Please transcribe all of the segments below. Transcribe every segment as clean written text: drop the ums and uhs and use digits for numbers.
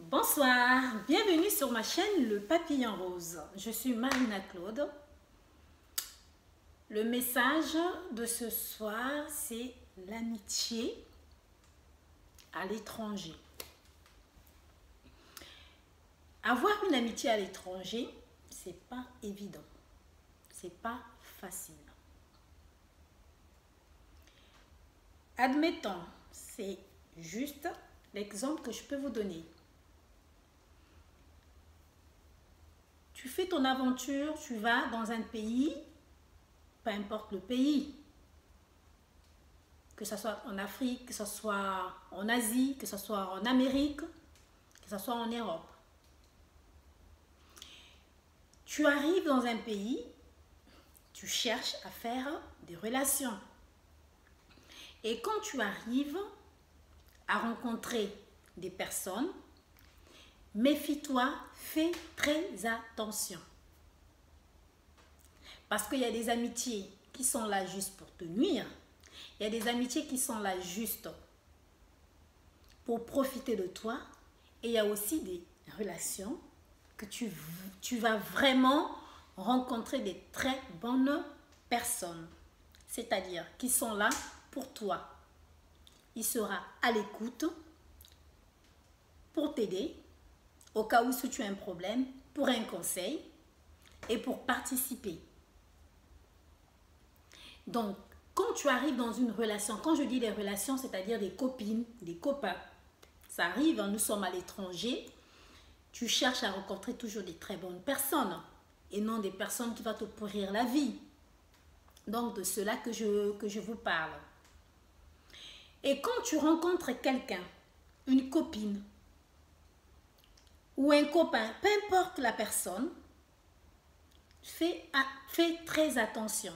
Bonsoir, bienvenue sur ma chaîne Le Papillon Rose. Je suis Marina Claude. Le message de ce soir, c'est l'amitié à l'étranger. Avoir une amitié à l'étranger, c'est pas évident. C'est pas facile. Admettons, c'est juste l'exemple que je peux vous donner. Tu fais ton aventure, tu vas dans un pays, peu importe le pays, que ce soit en Afrique, que ce soit en Asie, que ce soit en Amérique, que ce soit en Europe. Tu arrives dans un pays, tu cherches à faire des relations. Et quand tu arrives à rencontrer des personnes, méfie-toi, fais très attention. Parce qu'il y a des amitiés qui sont là juste pour te nuire. Il y a des amitiés qui sont là juste pour profiter de toi. Et il y a aussi des relations que tu vas vraiment rencontrer des très bonnes personnes. C'est-à-dire qui sont là pour toi. Il sera à l'écoute pour t'aider. Au cas où si tu as un problème, pour un conseil et pour participer. Donc, quand tu arrives dans une relation, quand je dis des relations, c'est-à-dire des copines, des copains, ça arrive, nous sommes à l'étranger, tu cherches à rencontrer toujours des très bonnes personnes et non des personnes qui vont te pourrir la vie. Donc, de cela que je vous parle. Et quand tu rencontres quelqu'un, une copine, ou un copain, peu importe la personne, fais très attention.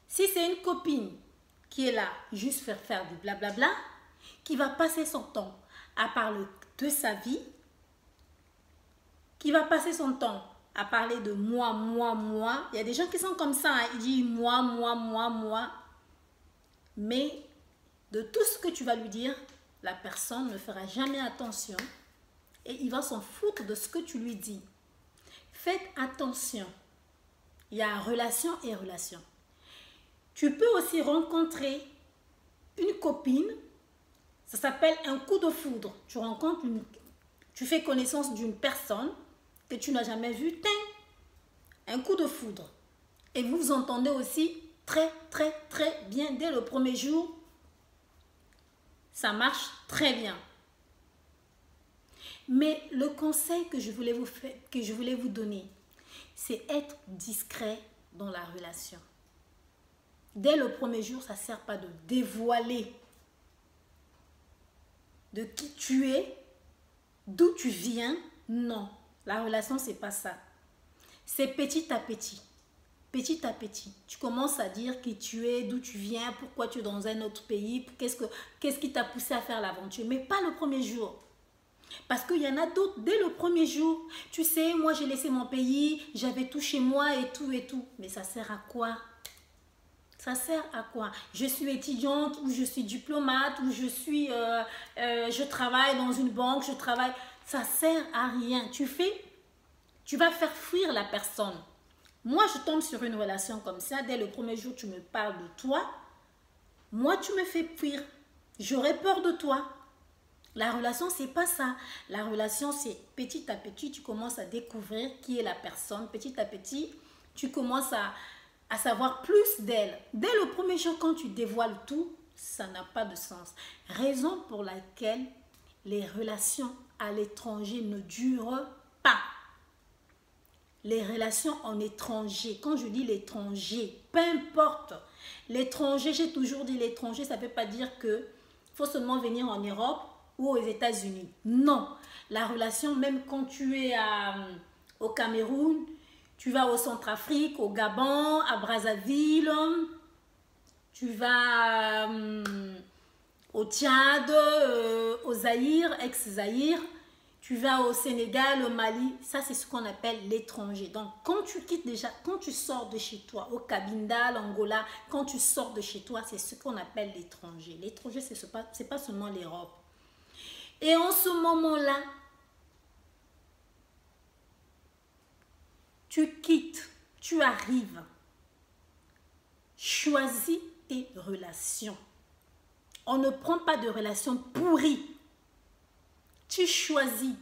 Si c'est une copine qui est là juste pour faire du blablabla, qui va passer son temps à parler de sa vie, qui va passer son temps à parler de moi, moi, moi. Il y a des gens qui sont comme ça, hein. Ils disent moi, moi, moi, moi. Mais de tout ce que tu vas lui dire, la personne ne fera jamais attention. Et il va s'en foutre de ce que tu lui dis. Faites attention. Il y a relation et relation. Tu peux aussi rencontrer une copine. Ça s'appelle un coup de foudre. Tu fais connaissance d'une personne que tu n'as jamais vue. Un coup de foudre. Et vous vous entendez aussi très, très, très bien. Dès le premier jour, ça marche très bien. Mais le conseil que je voulais vous donner, c'est être discret dans la relation. Dès le premier jour, ça ne sert pas de dévoiler de qui tu es, d'où tu viens. Non, la relation, ce n'est pas ça. C'est petit à petit. Petit à petit, tu commences à dire qui tu es, d'où tu viens, pourquoi tu es dans un autre pays, qu'est-ce qui t'a poussé à faire l'aventure. Mais pas le premier jour. Parce qu'il y en a d'autres, dès le premier jour, tu sais, moi j'ai laissé mon pays, j'avais tout chez moi et tout et tout. Mais ça sert à quoi? Ça sert à quoi? Je suis étudiante ou je suis diplomate ou je travaille dans une banque, je travaille. Ça sert à rien. Tu vas faire fuir la personne. Moi, je tombe sur une relation comme ça. Dès le premier jour, tu me parles de toi. Moi, tu me fais fuir. J'aurais peur de toi. La relation, c'est pas ça. La relation, c'est petit à petit, tu commences à découvrir qui est la personne. Petit à petit, tu commences à savoir plus d'elle. Dès le premier jour, quand tu dévoiles tout, ça n'a pas de sens. Raison pour laquelle les relations à l'étranger ne durent pas. Les relations en étranger, quand je dis l'étranger, peu importe. L'étranger, j'ai toujours dit l'étranger, ça ne veut pas dire que faut seulement venir en Europe ou aux États-Unis. Non, la relation, même quand tu es au Cameroun, tu vas au Centrafrique, au Gabon, à Brazzaville, tu vas au Tchad, au Zaïre, ex-Zaïre, tu vas au Sénégal, au Mali, ça c'est ce qu'on appelle l'étranger. Donc quand tu quittes déjà, quand tu sors de chez toi, au Cabinda, l'Angola, quand tu sors de chez toi, c'est ce qu'on appelle l'étranger. L'étranger, c'est pas seulement l'Europe. Et en ce moment-là, tu quittes, tu arrives. Choisis tes relations. On ne prend pas de relations pourries. Tu choisis.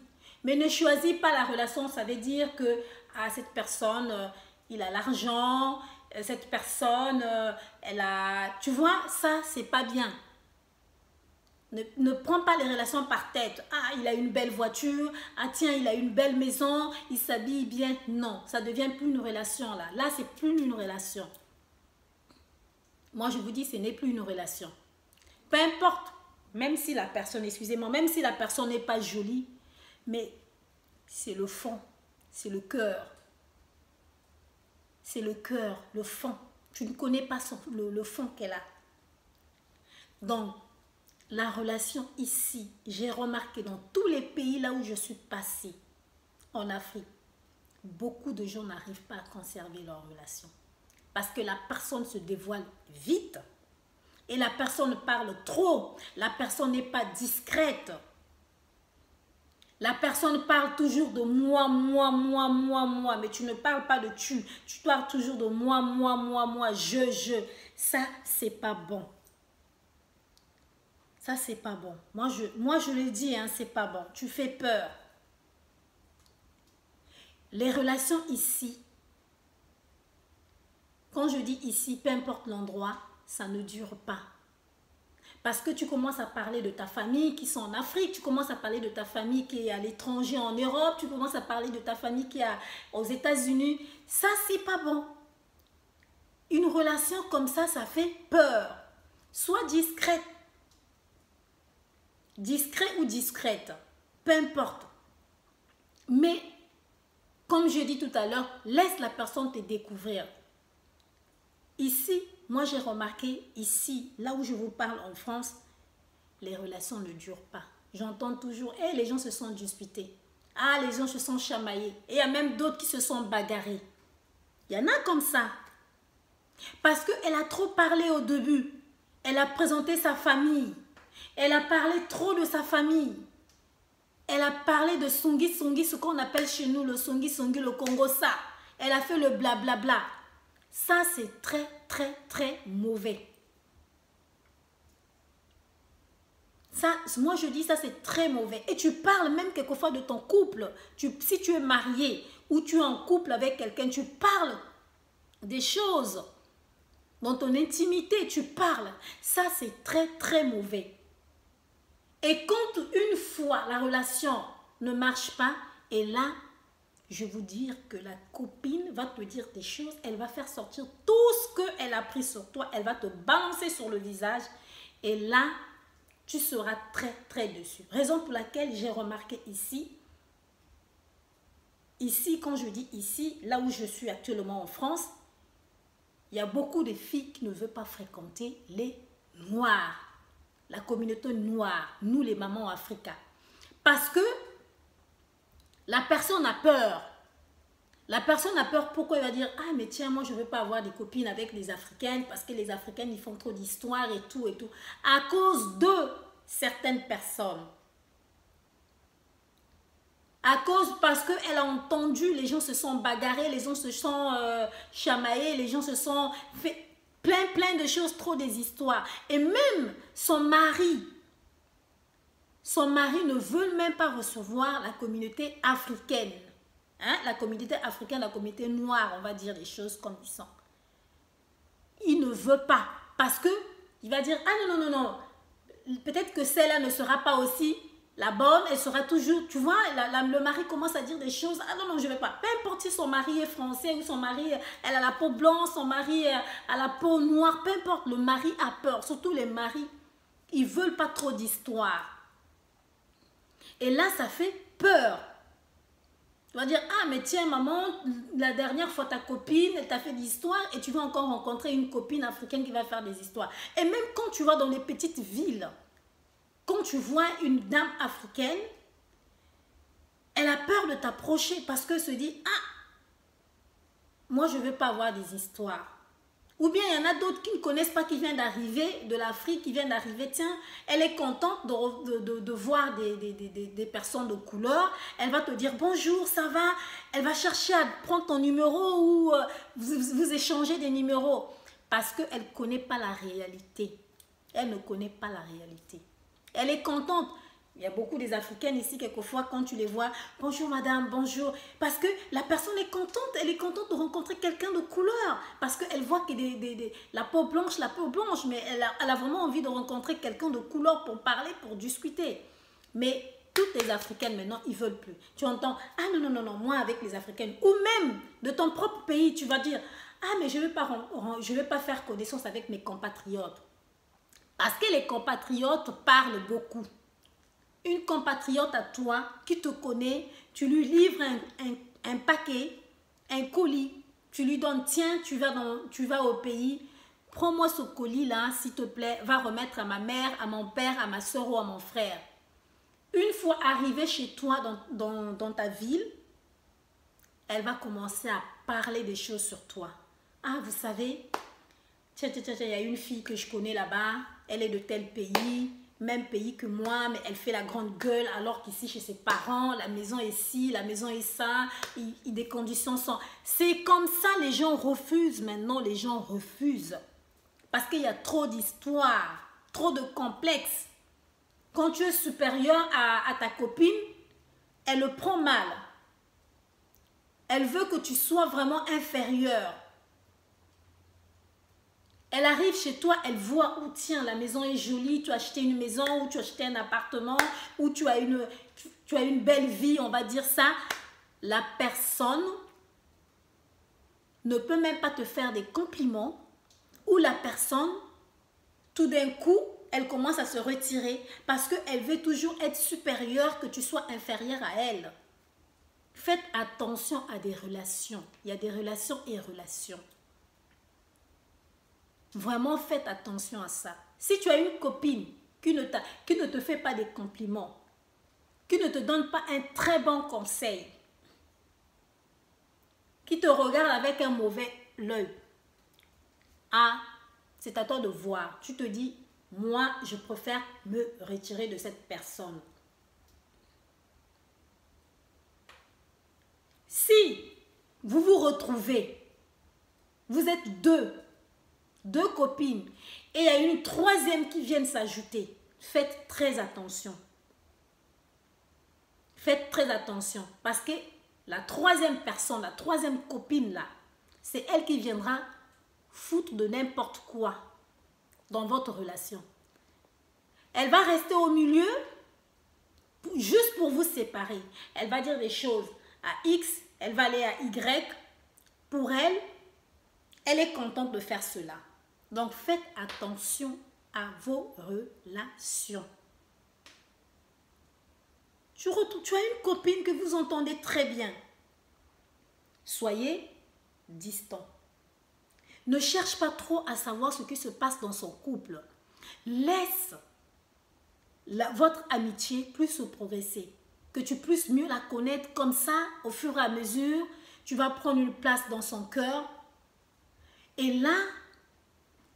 Mais ne choisis pas la relation, ça veut dire que cette personne, il a l'argent, cette personne, elle a... Tu vois, ça, c'est pas bien. Ne prends pas les relations par tête. Ah, il a une belle voiture. Ah, tiens, il a une belle maison. Il s'habille bien. Non, ça ne devient plus une relation là. Là, c'est plus une relation. Moi, je vous dis, ce n'est plus une relation. Peu importe, même si la personne, excusez-moi, même si la personne n'est pas jolie, mais c'est le fond, c'est le cœur. C'est le cœur, le fond. Tu ne connais pas le fond qu'elle a. Donc, la relation ici, j'ai remarqué dans tous les pays là où je suis passée, en Afrique, beaucoup de gens n'arrivent pas à conserver leur relation. Parce que la personne se dévoile vite. Et la personne parle trop. La personne n'est pas discrète. La personne parle toujours de moi, moi, moi, moi, moi. Mais tu ne parles pas de tu. Tu parles toujours de moi, moi, moi, moi, je. Ça, c'est pas bon. Ça, c'est pas bon. Moi, je le dis, hein, c'est pas bon. Tu fais peur. Les relations ici, quand je dis ici, peu importe l'endroit, ça ne dure pas. Parce que tu commences à parler de ta famille qui sont en Afrique, tu commences à parler de ta famille qui est à l'étranger en Europe, tu commences à parler de ta famille qui est aux États-Unis. Ça, c'est pas bon. Une relation comme ça fait peur. Sois discrète. Discret ou discrète, peu importe. Mais, comme je dis tout à l'heure, laisse la personne te découvrir. Ici, moi j'ai remarqué, ici, là où je vous parle en France, les relations ne durent pas. J'entends toujours, hey, les gens se sont disputés. Ah, les gens se sont chamaillés. Et il y a même d'autres qui se sont bagarrés. Il y en a comme ça. Parce qu'elle a trop parlé au début. Elle a présenté sa famille. Elle a parlé trop de sa famille. Elle a parlé de Songi, ce qu'on appelle chez nous le Songi, le Congo, ça. Elle a fait le blablabla. Ça, c'est très, très, très mauvais. Ça, moi, je dis ça, c'est très mauvais. Et tu parles même quelquefois de ton couple. Si tu es marié ou tu es en couple avec quelqu'un, tu parles des choses. Dans ton intimité, tu parles. Ça, c'est très, très mauvais. Et quand une fois la relation ne marche pas, et là, je vais vous dire que la copine va te dire des choses, elle va faire sortir tout ce qu'elle a pris sur toi, elle va te balancer sur le visage, et là, tu seras très, très dessus. Raison pour laquelle j'ai remarqué ici, quand je dis ici, là où je suis actuellement en France, il y a beaucoup de filles qui ne veulent pas fréquenter les Noirs. La communauté noire, nous les mamans africaines. Parce que la personne a peur. La personne a peur, pourquoi elle va dire, ah mais tiens, moi je ne veux pas avoir des copines avec les Africaines parce que les Africaines ils font trop d'histoires et tout et tout. À cause de certaines personnes. Parce qu'elle a entendu, les gens se sont bagarrés, les gens se sont chamaillés, les gens se sont fait plein de choses, trop des histoires. Et même son mari ne veut même pas recevoir la communauté africaine. Hein? La communauté africaine, la communauté noire, on va dire les choses comme ils sont. Il ne veut pas. Parce que il va dire, ah non. Peut-être que celle-là ne sera pas aussi la bonne, elle sera toujours, tu vois, le mari commence à dire des choses, ah non, je ne vais pas. Peu importe si son mari est français ou son mari, elle a la peau blanche, son mari a la peau noire, peu importe, le mari a peur. Surtout les maris, ils ne veulent pas trop d'histoire. Et là, ça fait peur. Tu vas dire, ah mais tiens maman, la dernière fois ta copine, elle t'a fait des histoires et tu vas encore rencontrer une copine africaine qui va faire des histoires. Et même quand tu vas dans les petites villes, quand tu vois une dame africaine, elle a peur de t'approcher parce qu'elle se dit, ah, moi je ne veux pas avoir des histoires. Ou bien il y en a d'autres qui ne connaissent pas, qui viennent d'arriver de l'Afrique, qui viennent d'arriver. Tiens, elle est contente de voir des personnes de couleur. Elle va te dire bonjour, ça va. Elle va chercher à prendre ton numéro ou vous échangez des numéros. Parce qu'elle ne connaît pas la réalité. Elle ne connaît pas la réalité. Elle est contente. Il y a beaucoup des Africaines ici, quelquefois, quand tu les vois, bonjour madame, bonjour. Parce que la personne est contente, elle est contente de rencontrer quelqu'un de couleur. Parce qu'elle voit que la peau blanche, mais elle a vraiment envie de rencontrer quelqu'un de couleur pour parler, pour discuter. Mais toutes les Africaines, maintenant, ils ne veulent plus. Tu entends, ah non, non, non, non, moi avec les Africaines, ou même de ton propre pays, tu vas dire, ah mais je ne vais pas faire connaissance avec mes compatriotes. Parce que les compatriotes parlent beaucoup. Une compatriote à toi qui te connaît, tu lui livres un paquet, un colis, tu lui donnes, tiens, tu vas au pays, prends-moi ce colis-là, s'il te plaît, va remettre à ma mère, à mon père, à ma soeur ou à mon frère. Une fois arrivée chez toi dans ta ville, elle va commencer à parler des choses sur toi. Ah, vous savez, tiens, il y a une fille que je connais là-bas, elle est de tel pays, même pays que moi, mais elle fait la grande gueule alors qu'ici chez ses parents, la maison est ci, la maison est ça, des conditions sont... C'est comme ça, les gens refusent maintenant, les gens refusent. Parce qu'il y a trop d'histoires, trop de complexes. Quand tu es supérieur à ta copine, elle le prend mal. Elle veut que tu sois vraiment inférieur. Elle arrive chez toi, elle voit où tiens, la maison est jolie, tu as acheté une maison, ou tu as acheté un appartement, ou tu as une belle vie, on va dire ça. La personne ne peut même pas te faire des compliments, ou la personne, tout d'un coup, elle commence à se retirer parce qu'elle veut toujours être supérieure, que tu sois inférieur à elle. Faites attention à des relations. Il y a des relations et relations. Vraiment, faites attention à ça. Si tu as une copine qui ne te fait pas des compliments, qui ne te donne pas un très bon conseil, qui te regarde avec un mauvais œil, ah, c'est à toi de voir. Tu te dis, moi, je préfère me retirer de cette personne. Si vous vous retrouvez, vous êtes deux copines, et il y a une troisième qui vient s'ajouter, faites très attention. Faites très attention, parce que la troisième personne, la troisième copine là, c'est elle qui viendra foutre de n'importe quoi dans votre relation. Elle va rester au milieu juste pour vous séparer. Elle va dire des choses à X, elle va aller à Y. Pour elle, elle est contente de faire cela. Donc, faites attention à vos relations. Tu as une copine que vous entendez très bien. Soyez distant. Ne cherche pas trop à savoir ce qui se passe dans son couple. Laisse votre amitié plus se progresser. Que tu puisses mieux la connaître. Comme ça, au fur et à mesure, tu vas prendre une place dans son cœur. Et là,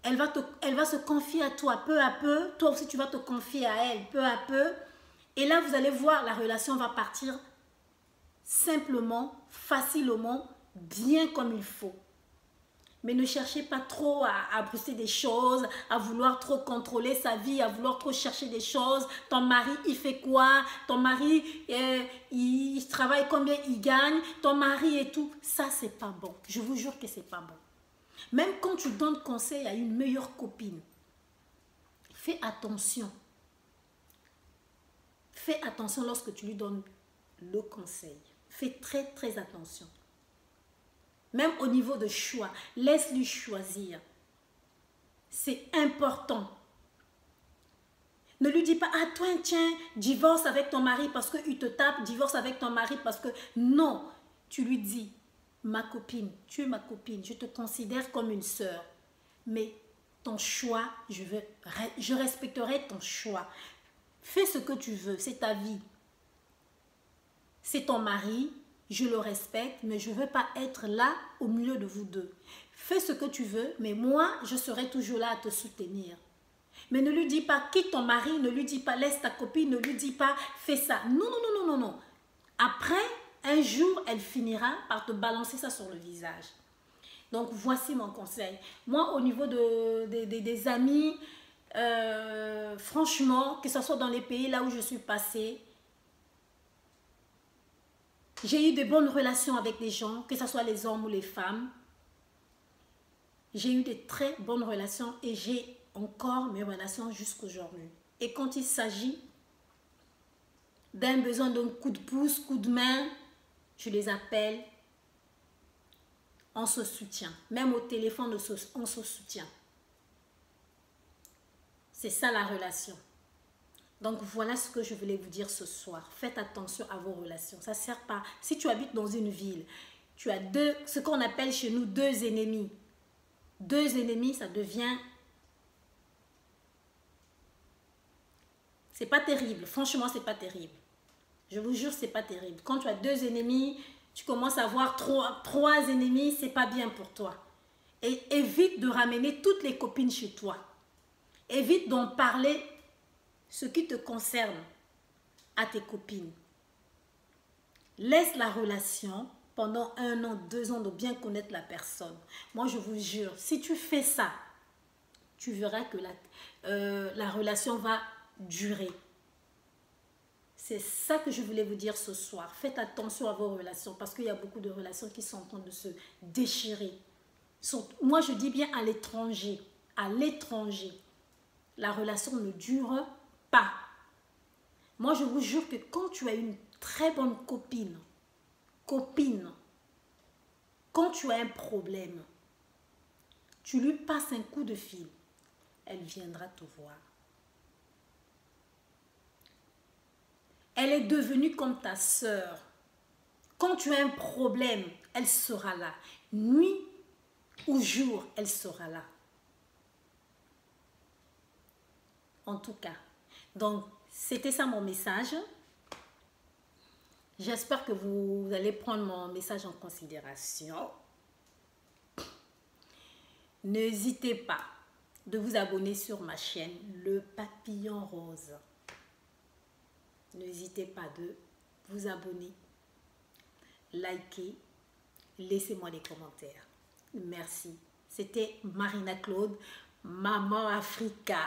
elle va se confier à toi peu à peu. Toi aussi, tu vas te confier à elle peu à peu. Et là, vous allez voir, la relation va partir simplement, facilement, bien comme il faut. Mais ne cherchez pas trop à pousser des choses, à vouloir trop contrôler sa vie, à vouloir trop chercher des choses. Ton mari, il fait quoi? Ton mari, il travaille combien il gagne? Ton mari et tout. Ça, c'est pas bon. Je vous jure que c'est pas bon. Même quand tu donnes conseil à une meilleure copine, fais attention. Fais attention lorsque tu lui donnes le conseil. Fais très, très attention. Même au niveau de choix, laisse-lui choisir. C'est important. Ne lui dis pas, ah toi, tiens, divorce avec ton mari parce qu'il te tape, divorce avec ton mari parce que... Non, tu lui dis, ma copine, tu es ma copine, je te considère comme une sœur. Mais ton choix, je respecterai ton choix. Fais ce que tu veux, c'est ta vie. C'est ton mari. je le respecte, mais je ne veux pas être là au milieu de vous deux. Fais ce que tu veux, mais moi, je serai toujours là à te soutenir. Mais ne lui dis pas, quitte ton mari, ne lui dis pas, laisse ta copine, ne lui dis pas, fais ça. Non, non, non, non, non, non. Après, un jour, elle finira par te balancer ça sur le visage. Donc, voici mon conseil. Moi, au niveau des amis, franchement, que ce soit dans les pays là où je suis passée, j'ai eu de bonnes relations avec les gens, que ce soit les hommes ou les femmes. J'ai eu de très bonnes relations et j'ai encore mes relations jusqu'aujourd'hui. Et quand il s'agit d'un besoin d'un coup de pouce, coup de main, je les appelle, on se soutient. Même au téléphone, on se soutient. C'est ça la relation. Donc voilà ce que je voulais vous dire ce soir. Faites attention à vos relations. Ça ne sert pas. Si tu habites dans une ville, tu as ce qu'on appelle chez nous deux ennemis. Deux ennemis, ça devient... C'est pas terrible. Franchement, c'est pas terrible. Je vous jure, c'est pas terrible. Quand tu as deux ennemis, tu commences à avoir trois ennemis, c'est pas bien pour toi. Et évite de ramener toutes les copines chez toi. Évite d'en parler ce qui te concerne à tes copines. Laisse la relation pendant 1 an, 2 ans de bien connaître la personne. Moi, je vous jure, si tu fais ça, tu verras que la relation va durer. C'est ça que je voulais vous dire ce soir. Faites attention à vos relations parce qu'il y a beaucoup de relations qui sont en train de se déchirer. Moi, je dis bien à l'étranger. À l'étranger. La relation ne dure pas. Moi, je vous jure que quand tu as une très bonne copine, quand tu as un problème, tu lui passes un coup de fil, elle viendra te voir. Elle est devenue comme ta sœur. Quand tu as un problème, elle sera là. Nuit ou jour, elle sera là. En tout cas, donc c'était ça mon message. J'espère que vous allez prendre mon message en considération. N'hésitez pas de vous abonner sur ma chaîne Le Papillon Rose. N'hésitez pas de vous abonner, liker, laissez-moi des commentaires. Merci. C'était Marina Claude, Maman Africa.